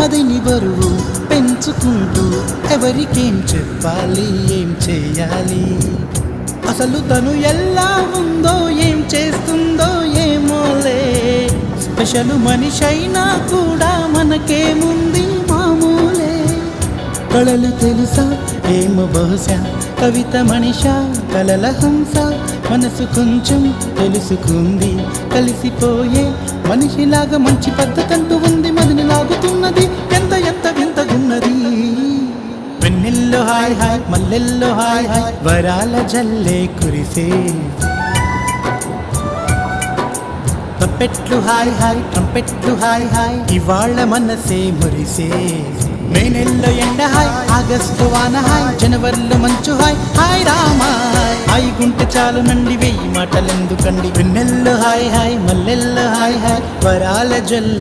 మదిని బరువు పెంచుకుంటూ ఎవరికేం చెప్పాలి, ఏం చేయాలి, అసలు తను ఎలా ఉందో, ఏం చేస్తుందో ఏమోలే. స్పెషల్ మనిషైనా కూడా మనకేముంది మామూలే. కళలు తెలుసా ఏమో బహుశా, కవిత మనిషా కలల హంస, మనసు కొంచెం తెలుసుకుంది కలిసిపోయే మనిషిలాగా. మంచి పద్ధతంటూ ఉంది, మదిని లాగుతున్నది ఎంత ఎంత వింతగున్నది. వెన్నెల్లో హాయ్ హాయ్, మల్లెల్లో హాయ్ హాయ్, వరాల జల్లే కురిసే. ట్రంపెట్లు హాయ్ హాయ్, ట్రంపెట్లు హాయ్ హాయ్, ఇవాళ మనసే మురిసే. మే నెలలో ఎండ హాయ్, ఆగస్టు వాన హాయ్, జనవరిలో మంచు హాయ్, హాయ్ రామా హాయ్ గుంటె చాలు నండి, వెయ్యి మాటలెందుకండి. వెన్నెల్లో హాయ్ హాయ్, మల్లెల్లో హాయ్ హాయ్, వరాల జల్